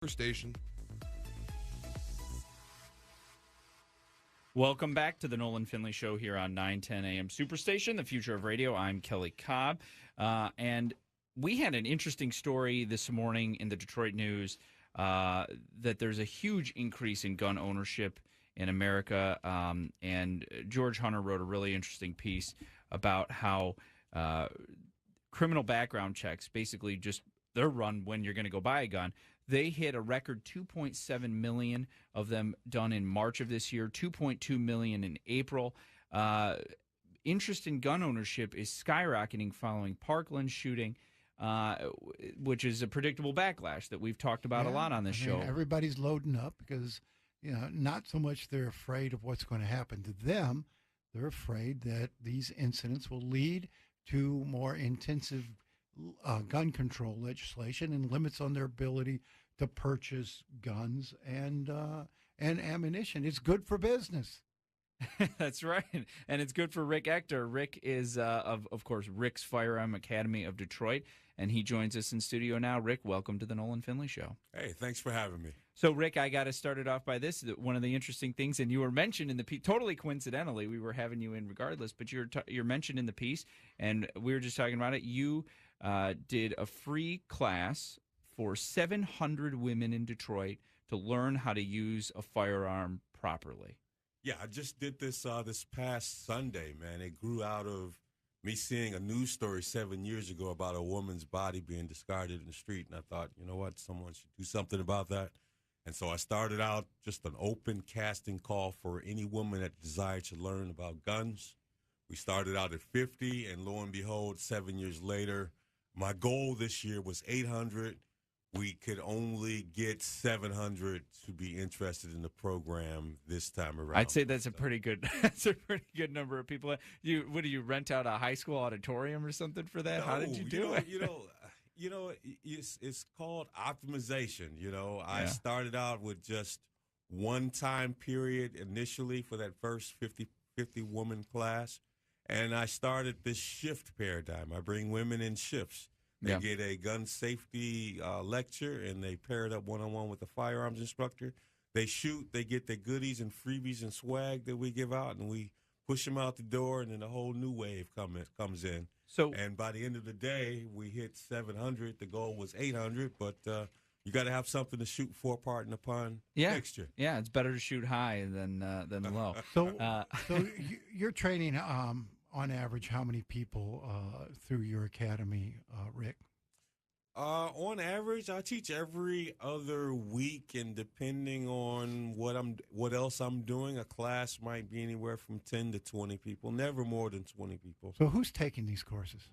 Station. Welcome back to the Nolan Finley Show here on 910 AM Superstation, the future of radio. I'm Kelly Cobb. And we had an interesting story this morning in the Detroit News that there's a huge increase in gun ownership in America. And George Hunter wrote a really interesting piece about how criminal background checks, basically just they're run when you're going to go buy a gun. They hit a record 2.7 million of them done in March of this year, 2.2 million in April. Interest in gun ownership is skyrocketing following Parkland shooting, which is a predictable backlash that we've talked about a lot on this show. Everybody's loading up because, not so much they're afraid of what's going to happen to them. They're afraid that these incidents will lead to more intensive gun control legislation and limits on their ability to purchase guns and ammunition. It's good for business. That's right. And it's good for Rick Ector. Rick is, of course, Rick's Firearm Academy of Detroit, and he joins us in studio now. Rick, welcome to the Nolan Finley Show. Hey, thanks for having me. So, Rick, I got to start it off by this. One of the interesting things, and you were mentioned in the piece, totally coincidentally, we were having you in regardless, but you're mentioned in the piece, and we were just talking about it. You did a free class for 700 women in Detroit to learn how to use a firearm properly. Yeah, I just did this this past Sunday, man. It grew out of me seeing a news story 7 years ago about a woman's body being discarded in the street, and I thought, you know what, someone should do something about that. And so I started out just an open casting call for any woman that desired to learn about guns. We started out at 50, and lo and behold, 7 years later, my goal this year was 800. We could only get 700 to be interested in the program this time around. I'd say that's a pretty good. That's a pretty good number of people. Do you rent out a high school auditorium or something for that? No, how did you do it? It's called optimization. I started out with just one time period initially for that first 50 woman class, and I started this shift paradigm. I bring women in shifts. They get a gun safety lecture, and they pair it up one-on-one with the firearms instructor. They shoot, they get their goodies and freebies and swag that we give out, and we push them out the door, and then a whole new wave comes in. And by the end of the day, we hit 700. The goal was 800, but you got to have something to shoot for, pardon upon next year. Yeah, it's better to shoot high than low. So you're training on average, how many people through your academy, Rick? On average, I teach every other week, and depending on what else I'm doing, a class might be anywhere from 10 to 20 people, never more than 20 people. So who's taking these courses?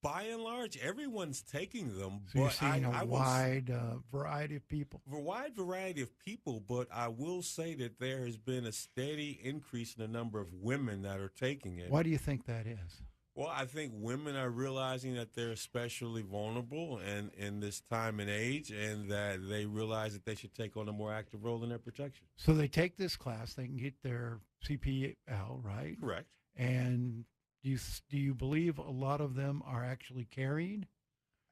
By and large, everyone's taking them. So you're seeing a wide variety of people? A wide variety of people, but I will say that there has been a steady increase in the number of women that are taking it. Why do you think that is? Well, I think women are realizing that they're especially vulnerable in this time and age, and that they realize that they should take on a more active role in their protection. So they take this class, they can get their CPL, right? Correct. And do you believe a lot of them are actually carrying?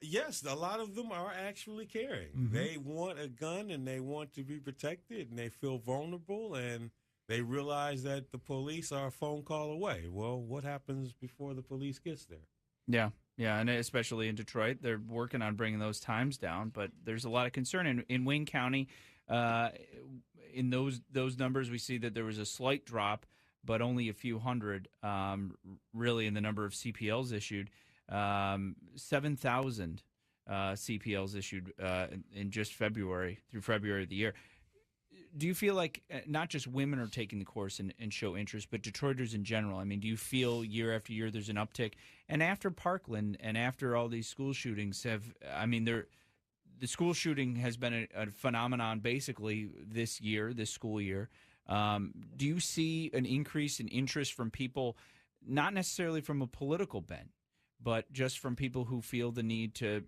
Yes, a lot of them are actually carrying. Mm-hmm. They want a gun, and they want to be protected, and they feel vulnerable, and they realize that the police are a phone call away. Well, what happens before the police gets there? Yeah, and especially in Detroit, they're working on bringing those times down, but there's a lot of concern. In Wayne County, in those numbers, we see that there was a slight drop, but only a few hundred, really, in the number of CPLs issued. 7,000 CPLs issued in just February, through February of the year. Do you feel like not just women are taking the course and show interest, but Detroiters in general? I mean, do you feel year after year there's an uptick? And after Parkland and after all these school shootings the school shooting has been a phenomenon basically this school year. Do you see an increase in interest from people, not necessarily from a political bent, but just from people who feel the need to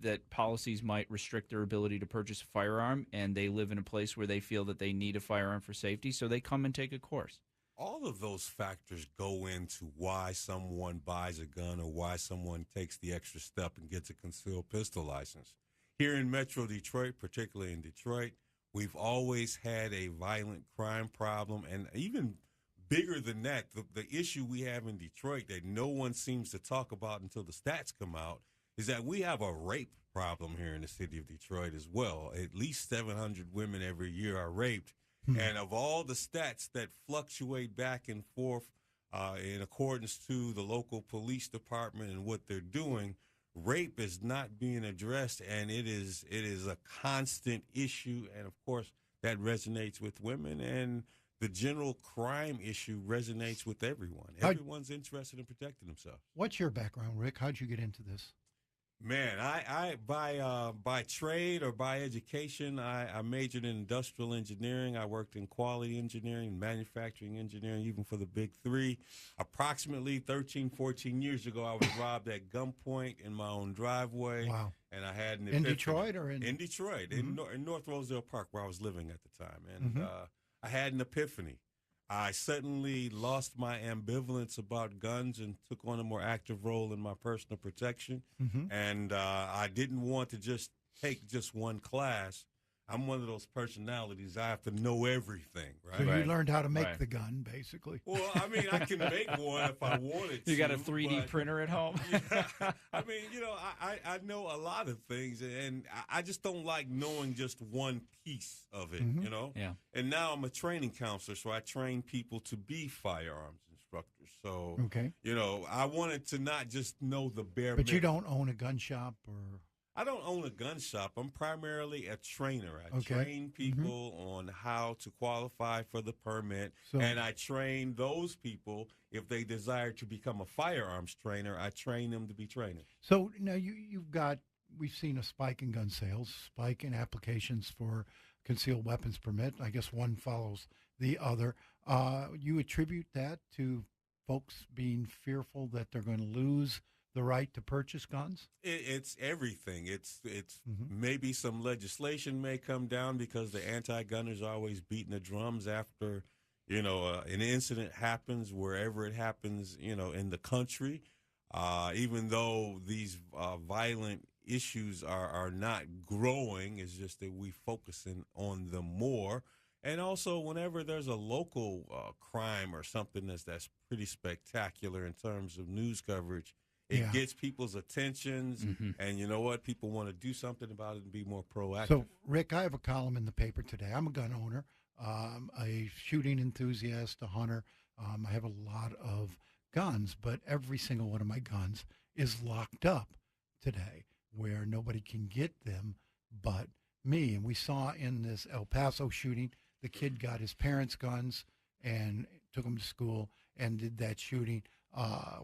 that policies might restrict their ability to purchase a firearm, and they live in a place where they feel that they need a firearm for safety, so they come and take a course? All of those factors go into why someone buys a gun or why someone takes the extra step and gets a concealed pistol license. here in Metro Detroit, particularly in Detroit, we've always had a violent crime problem, and even bigger than that, the issue we have in Detroit that no one seems to talk about until the stats come out is that we have a rape problem here in the city of Detroit as well. At least 700 women every year are raped. And of all the stats that fluctuate back and forth in accordance to the local police department and what they're doing, rape is not being addressed, and it is a constant issue. And, of course, that resonates with women, and the general crime issue resonates with everyone. Everyone's interested in protecting themselves. What's your background, Rick? How'd you get into this? Man, I by trade or by education, I majored in industrial engineering. I worked in quality engineering, manufacturing engineering, even for the big three. Approximately 13, 14 years ago, I was robbed at gunpoint in my own driveway. Wow. And I had an in epiphany. Detroit or in Detroit, mm-hmm. in North Rosedale Park, where I was living at the time. And mm-hmm. I had an epiphany. I suddenly lost my ambivalence about guns and took on a more active role in my personal protection. Mm-hmm. And I didn't want to just take just one class. I'm one of those personalities. I have to know everything, right? So you learned how to make the gun, basically. Well, I mean, I can make one if I wanted to. You got a 3D printer at home? Yeah, I mean, I know a lot of things, and I just don't like knowing just one piece of it, mm-hmm. Yeah. And now I'm a training counselor, so I train people to be firearms instructors. So, okay. I wanted to not just know the bare But you don't own a gun shop or... I don't own a gun shop. I'm primarily a trainer. I okay. train people mm-hmm. on how to qualify for the permit, and I train those people, if they desire to become a firearms trainer, I train them to be trainers. So now we've seen a spike in gun sales, spike in applications for concealed weapons permit. I guess one follows the other. You attribute that to folks being fearful that they're going to lose the right to purchase guns? It's everything. It's mm-hmm. maybe some legislation may come down because the anti-gunners are always beating the drums after, an incident happens wherever it happens, in the country. Even though these violent issues are not growing, it's just that we focusing on them more. And also, whenever there's a local crime or something that's pretty spectacular in terms of news coverage, it gets people's attentions, mm-hmm. and you know what? People want to do something about it and be more proactive. So, Rick, I have a column in the paper today. I'm a gun owner, a shooting enthusiast, a hunter. I have a lot of guns, but every single one of my guns is locked up today where nobody can get them but me. And we saw in this El Paso shooting, the kid got his parents' guns and took them to school and did that shooting.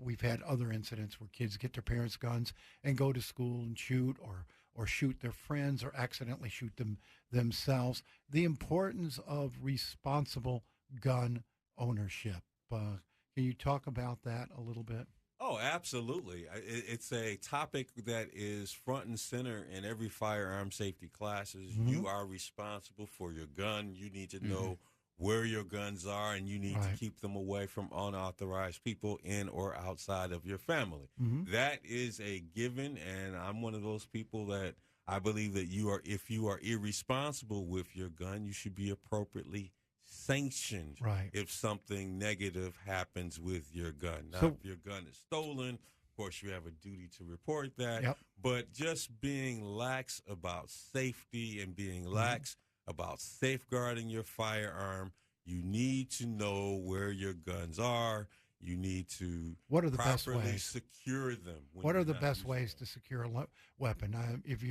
We've had other incidents where kids get their parents' guns and go to school and shoot or shoot their friends or accidentally shoot them themselves. The importance of responsible gun ownership. Can you talk about that a little bit? Oh, absolutely. It's a topic that is front and center in every firearm safety classes. Mm-hmm. You are responsible for your gun. You need to mm-hmm. know where your guns are, and you need right. to keep them away from unauthorized people in or outside of your family. Mm-hmm. That is a given, and I'm one of those people that I believe that if you are irresponsible with your gun, you should be appropriately sanctioned right. if something negative happens with your gun. Now, if your gun is stolen, of course, you have a duty to report that, yep. but just being lax about safety and being mm-hmm. lax about safeguarding your firearm, you need to know where your guns are. You need to properly secure them. What are the best ways to secure a weapon? If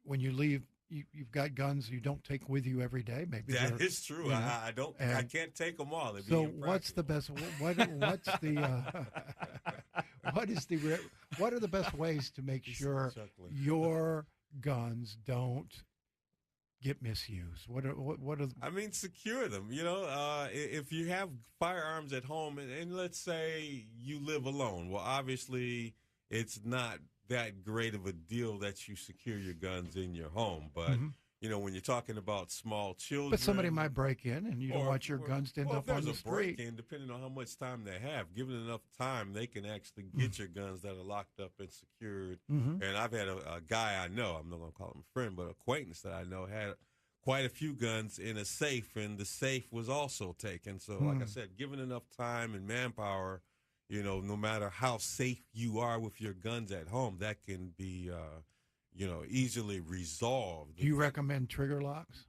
when you leave, you've got guns you don't take with you every day. Maybe that is true. I can't take them all. So what's the best? What are the best ways to make sure your guns don't get misused? What are I mean, secure them. If you have firearms at home, and let's say you live alone, well, obviously it's not that great of a deal that you secure your guns in your home. But mm-hmm. when you're talking about small children. But somebody might break in, and you don't want your guns to end up on the if there's a break-in, depending on how much time they have, given enough time, they can actually get your guns that are locked up and secured. Mm-hmm. And I've had a guy I know, I'm not going to call him a friend, but an acquaintance that I know had quite a few guns in a safe, and the safe was also taken. So, like I said, given enough time and manpower, no matter how safe you are with your guns at home, that can be easily resolved. Do you recommend trigger locks?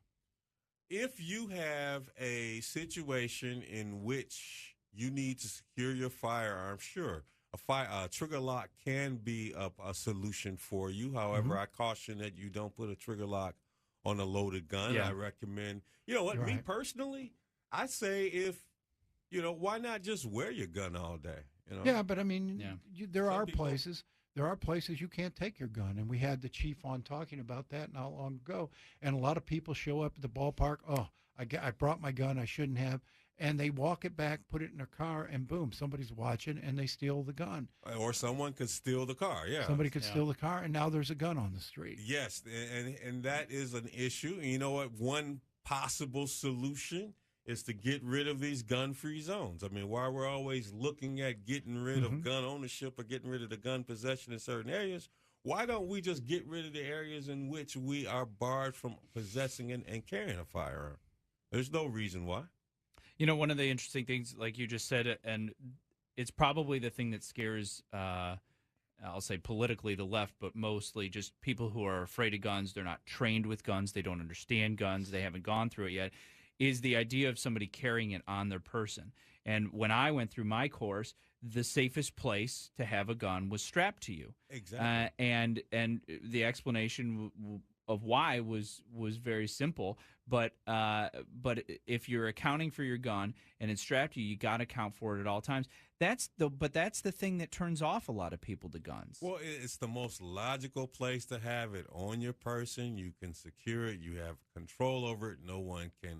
If you have a situation in which you need to secure your firearm, sure, a trigger lock can be a solution for you. However, I caution that you don't put a trigger lock on a loaded gun. Yeah. I recommend, me personally, I say why not just wear your gun all day? Yeah, but I mean, there are people- places. There are places you can't take your gun, and we had the chief on talking about that not long ago. And a lot of people show up at the ballpark. Oh, I brought my gun. I shouldn't have. And they walk it back, put it in their car, and boom, somebody's watching, and they steal the gun. Or someone could steal the car. Yeah, somebody could steal the car, and now there's a gun on the street. Yes, and that is an issue. And you know what? One possible solution is to get rid of these gun-free zones. I mean, while we're always looking at getting rid of gun ownership or getting rid of the gun possession in certain areas, why don't we just get rid of the areas in which we are barred from possessing and carrying a firearm? There's no reason why. One of the interesting things, like you just said, and it's probably the thing that scares, I'll say politically the left, but mostly just people who are afraid of guns. They're not trained with guns. They don't understand guns. They haven't gone through it yet. Is the idea of somebody carrying it on their person. And when I went through my course, the safest place to have a gun was strapped to you. Exactly. And the explanation of why was very simple. But if you're accounting for your gun and it's strapped to you, you got to account for it at all times. That's the thing that turns off a lot of people to guns. Well, it's the most logical place to have it on your person. You can secure it. You have control over it. No one can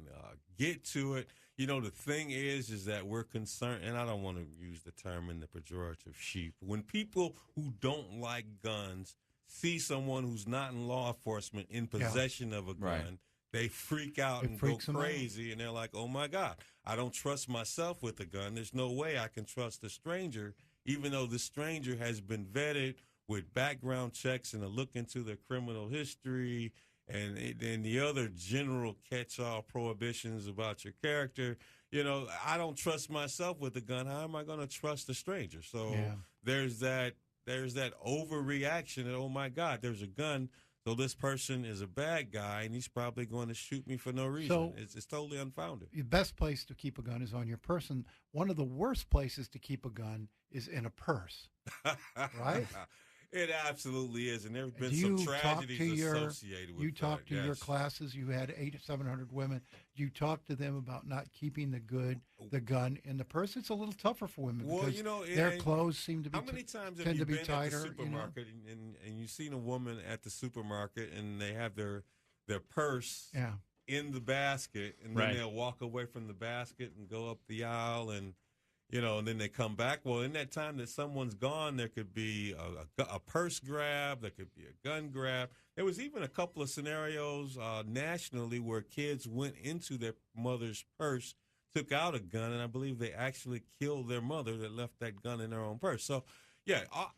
get to it. The thing is that we're concerned, and I don't want to use the term in the pejorative sheep. When people who don't like guns see someone who's not in law enforcement in possession of a gun, they freak out and go crazy, and they're like, oh, my God, I don't trust myself with a gun. There's no way I can trust a stranger, even though the stranger has been vetted with background checks and a look into their criminal history and the other general catch-all prohibitions about your character. I don't trust myself with a gun. How am I going to trust a stranger? So there's that overreaction that, oh, my God, there's a gun. So this person is a bad guy, and he's probably going to shoot me for no reason. So it's totally unfounded. The best place to keep a gun is on your person. One of the worst places to keep a gun is in a purse, right? It absolutely is, and there have been some tragedies associated with that. You talk to your classes. You had 700 women. You talk to them about not keeping the gun in the purse. It's a little tougher for women because their clothes seem to be how many times have tend you to be been tighter. At the supermarket and you've seen a woman at the supermarket and they have their purse in the basket, and then they'll walk away from the basket and go up the aisle and then they come back. Well, in that time that someone's gone, there could be a purse grab, there could be a gun grab. There was even a couple of scenarios nationally where kids went into their mother's purse, took out a gun, and I believe they actually killed their mother that left that gun in their own purse. So,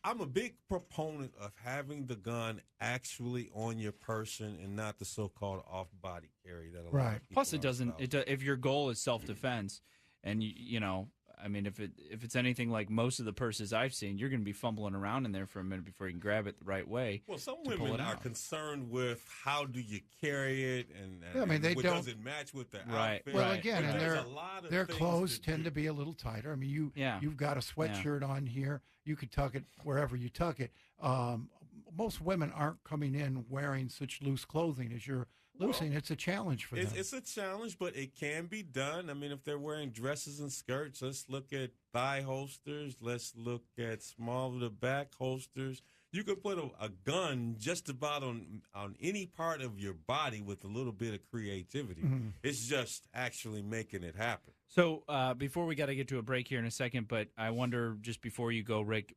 I'm a big proponent of having the gun actually on your person and not the so-called off-body carry that a lot of people Plus, it doesn't. If your goal is self-defense, and I mean, if it's anything like most of the purses I've seen, you're going to be fumbling around in there for a minute before you can grab it the right way. Well, some women are concerned with how do you carry it, and does it match with the outfit? Well, again, and their clothes tend to be a little tighter. I mean, you've got a sweatshirt on here. You could tuck it wherever you tuck it. Most women aren't coming in wearing such loose clothing as you're loosing. It's a challenge for them. It's a challenge, but it can be done. I mean, if they're wearing dresses and skirts, let's look at thigh holsters. Let's look at small to the back holsters. You could put a gun just about on any part of your body with a little bit of creativity. Mm-hmm. It's just actually making it happen. So before we got to get to a break here in a second, but I wonder just before you go, Rick,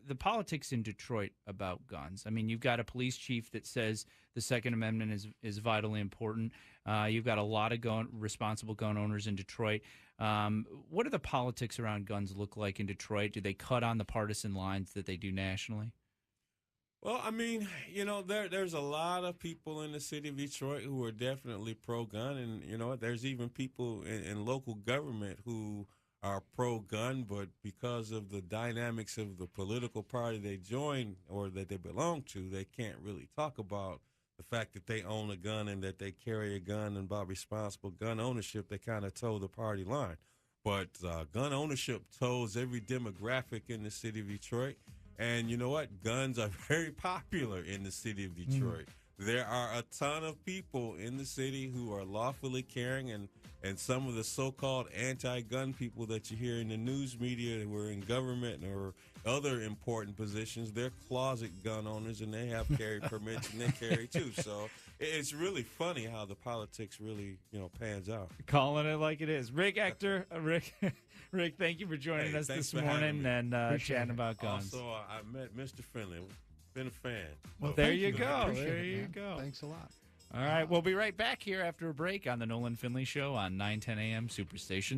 the politics in Detroit about guns. I mean, you've got a police chief that says the Second Amendment is vitally important. You've got a lot of responsible gun owners in Detroit. What do the politics around guns look like in Detroit? Do they cut on the partisan lines that they do nationally? Well, I mean, there's a lot of people in the city of Detroit who are definitely pro-gun, and there's even people in local government who are pro-gun, but because of the dynamics of the political party they join or that they belong to, they can't really talk about the fact that they own a gun and that they carry a gun, and about responsible gun ownership. They kind of toe the party line. But gun ownership toes every demographic in the city of Detroit. And you know what? Guns are very popular in the city of Detroit. There are a ton of people in the city who are lawfully carrying, and some of the so-called anti-gun people that you hear in the news media who are in government or other important positions, they're closet gun owners, and they have carry permits, and they carry too. So it's really funny how the politics really, pans out. Calling it like it is. Rick Ector, Rick, thank you for joining us this morning and chatting about guns. Also, I met Mr. Finley. Been a fan. Well, there you go. There you go. Thanks a lot. All right, we'll be right back here after a break on the Nolan Finley Show on 910 AM Superstation.